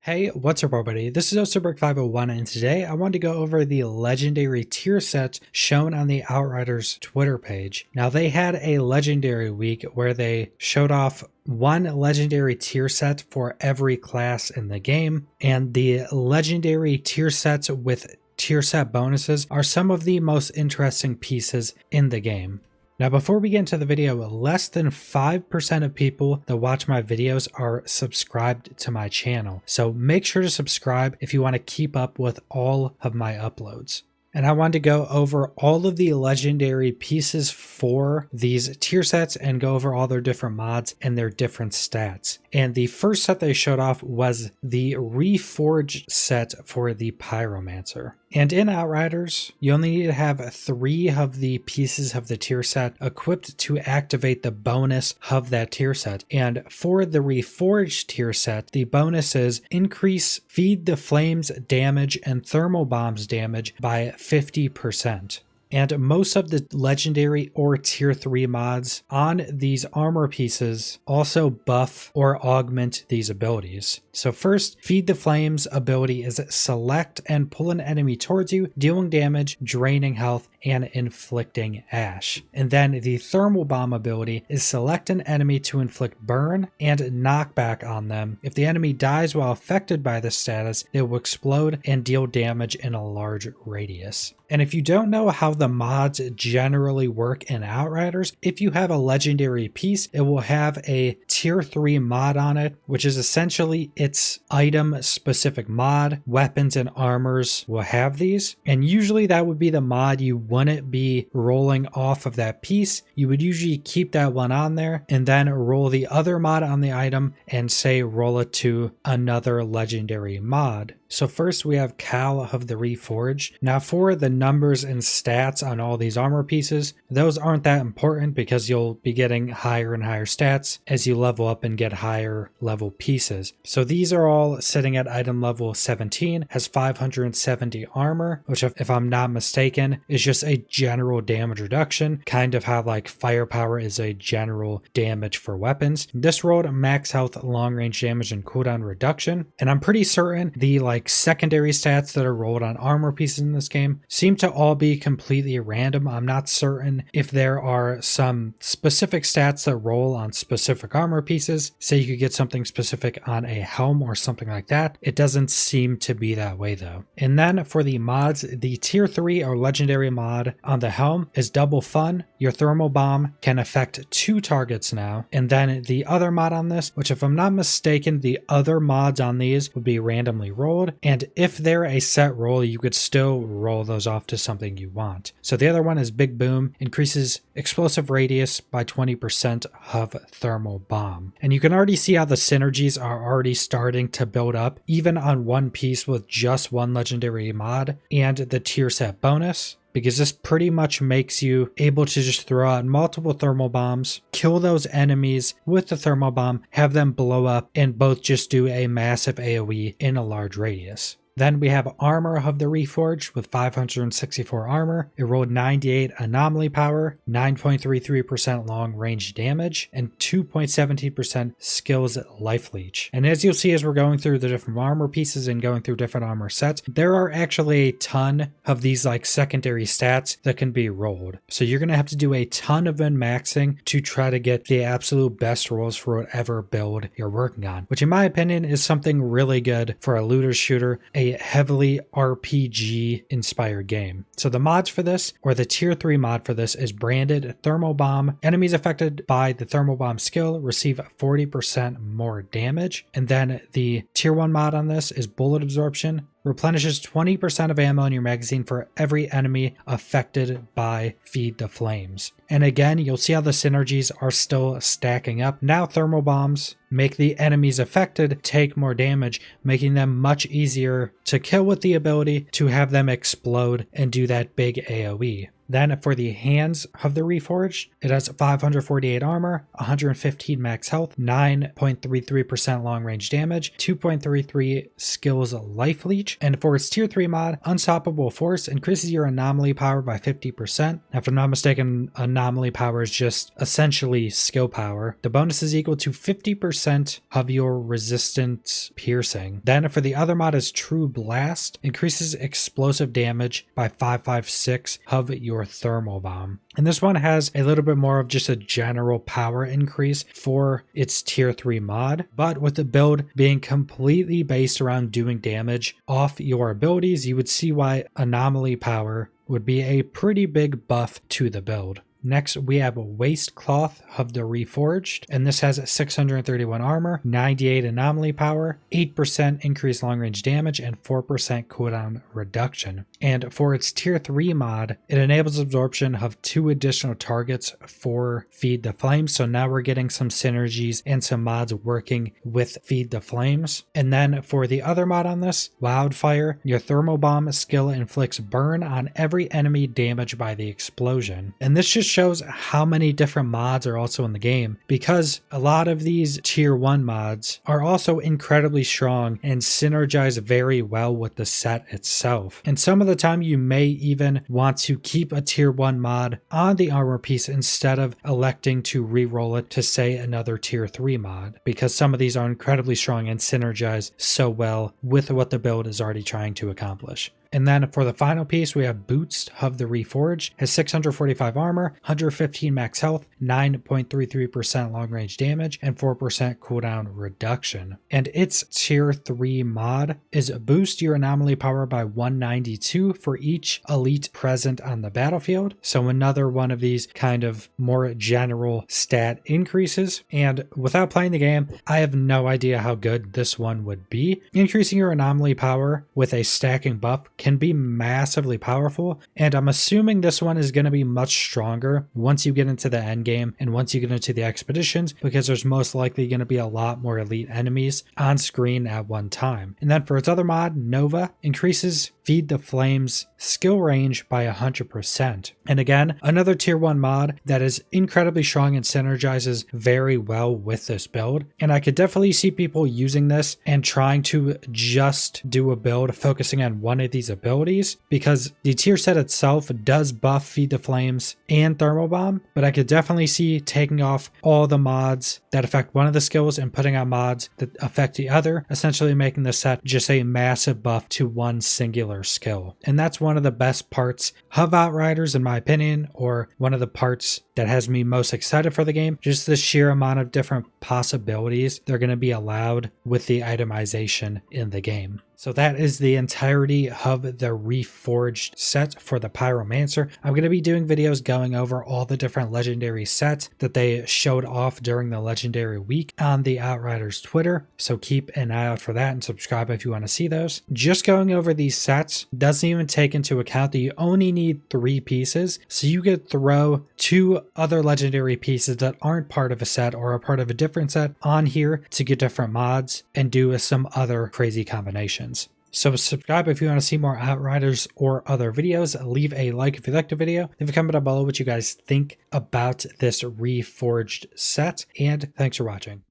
Hey, what's up everybody? This is Osterberg501 and today I wanted to go over the legendary tier sets shown on the Outriders Twitter page. Now they had a legendary week where they showed off one legendary tier set for every class in the game, and the legendary tier sets with tier set bonuses are some of the most interesting pieces in the game. Now before we get into the video, less than 5% of people that watch my videos are subscribed to my channel. So make sure to subscribe if you want to keep up with all of my uploads. And I wanted to go over all of the legendary pieces for these tier sets and go over all their different mods and their different stats. And the first set they showed off was the Reforged set for the Pyromancer. And in Outriders, you only need to have 3 of the pieces of the tier set equipped to activate the bonus of that tier set. And for the Reforged tier set, the bonus is increase Feed the Flames damage and thermal bombs damage by 50%. And most of the legendary or tier 3 mods on these armor pieces also buff or augment these abilities. So first, Feed the Flames ability is select and pull an enemy towards you, dealing damage, draining health, and inflicting ash. And then the Thermal Bomb ability is select an enemy to inflict burn and knockback on them. If the enemy dies while affected by this status, it will explode and deal damage in a large radius. And if you don't know how the mods generally work in Outriders, if you have a legendary piece, it will have a tier 3 mod on it, which is essentially its item specific mod. Weapons and armors will have these, and usually that would be the mod you wouldn't be rolling off of that piece. You would usually keep that one on there and then roll the other mod on the item and say roll it to another legendary mod. So first we have Cal of the Reforged. Now for the numbers and stats on all these armor pieces, those aren't that important because you'll be getting higher and higher stats as you level up and get higher level pieces. So these are all sitting at item level 17, has 570 armor, which if I'm not mistaken is just a general damage reduction, kind of how like firepower is a general damage for weapons. This rolled max health, long range damage, and cooldown reduction, and I'm pretty certain the secondary stats that are rolled on armor pieces in this game seem to all be completely random. I'm not certain if there are some specific stats that roll on specific armor pieces. Say you could get something specific on a helm or something like that. It doesn't seem to be that way though. And then for the mods, the tier 3 or legendary mod on the helm is double fun. Your thermal bomb can affect 2 targets now. And then the other mod on this, which if I'm not mistaken, the other mods on these would be randomly rolled. And if they're a set roll, you could still roll those off to something you want. So the other one is Big Boom, increases explosive radius by 20% of thermal bomb. And you can already see how the synergies are already starting to build up, even on one piece with just one legendary mod and the tier set bonus, because this pretty much makes you able to just throw out multiple thermal bombs, kill those enemies with the thermal bomb, have them blow up, and both just do a massive AoE in a large radius. Then we have Armor of the Reforged with 564 armor. It rolled 98 anomaly power, 9.33% long range damage, and 2.17% skills life leech. And as you'll see as we're going through the different armor pieces and going through different armor sets, there are actually a ton of these secondary stats that can be rolled. So you're going to have to do a ton of min-maxing to try to get the absolute best rolls for whatever build you're working on, which in my opinion is something really good for a looter shooter, a heavily RPG inspired game. So the mods for this, or the tier 3 mod for this, is branded Thermal Bomb. Enemies affected by the Thermal Bomb skill receive 40% more damage. And then the tier 1 mod on this is Bullet Absorption. Replenishes 20% of ammo in your magazine for every enemy affected by Feed the Flames. And again, you'll see how the synergies are still stacking up. Now thermal bombs make the enemies affected take more damage, making them much easier to kill with the ability to have them explode and do that big AoE. Then for the hands of the Reforged, it has 548 armor, 115 max health, 9.33% long range damage, 2.33 skills life leech, and for its tier 3 mod, Unstoppable Force increases your anomaly power by 50%. Now, if I'm not mistaken, anomaly power is just essentially skill power. The bonus is equal to 50% of your resistance piercing. Then for the other mod is True Blast, increases explosive damage by 556 of your thermal bomb. And this one has a little bit more of just a general power increase for its tier 3 mod, but with the build being completely based around doing damage off your abilities, you would see why anomaly power would be a pretty big buff to the build. Next, we have Waistcloth of the Reforged, and this has 631 armor, 98 anomaly power, 8% increased long range damage, and 4% cooldown reduction. And for its tier 3 mod, it enables absorption of 2 additional targets for Feed the Flames. So now we're getting some synergies and some mods working with Feed the Flames. And then for the other mod on this, Wildfire, your thermal bomb skill inflicts burn on every enemy damaged by the explosion. And this just shows how many different mods are also in the game, because a lot of these tier 1 mods are also incredibly strong and synergize very well with the set itself. And some of the time you may even want to keep a tier 1 mod on the armor piece instead of electing to re-roll it to say another tier 3 mod, because some of these are incredibly strong and synergize so well with what the build is already trying to accomplish. And then for the final piece, we have Boots of the Reforged, has 645 armor, 115 max health, 9.33% long range damage, and 4% cooldown reduction. And its tier 3 mod is boost your anomaly power by 192 for each elite present on the battlefield. So another one of these kind of more general stat increases. And without playing the game, I have no idea how good this one would be. Increasing your anomaly power with a stacking buff can be massively powerful, and I'm assuming this one is going to be much stronger once you get into the end game and once you get into the expeditions, because there's most likely going to be a lot more elite enemies on screen at one time. And then for its other mod, Nova, increases Feed the Flames skill range by 100%. And again, another tier 1 mod that is incredibly strong and synergizes very well with this build. And I could definitely see people using this and trying to just do a build focusing on one of these abilities, because the tier set itself does buff Feed the Flames and Thermal Bomb, but I could definitely see taking off all the mods that affect one of the skills and putting on mods that affect the other, essentially making the set just a massive buff to one singular skill. And that's one of the best parts of Outriders in my opinion, or one of the parts that has me most excited for the game, just the sheer amount of different possibilities they're going to be allowed with the itemization in the game. So that is the entirety of the Reforged set for the Pyromancer. I'm going to be doing videos going over all the different legendary sets that they showed off during the legendary week on the Outriders Twitter. So keep an eye out for that and subscribe if you want to see those. Just going over these sets doesn't even take into account that you only need 3 pieces. So you could throw 2 other legendary pieces that aren't part of a set or are part of a different set on here to get different mods and do some other crazy combinations. So subscribe if you want to see more Outriders or other videos. Leave a like if you liked the video. Leave a comment down below what you guys think about this Reforged set. And thanks for watching.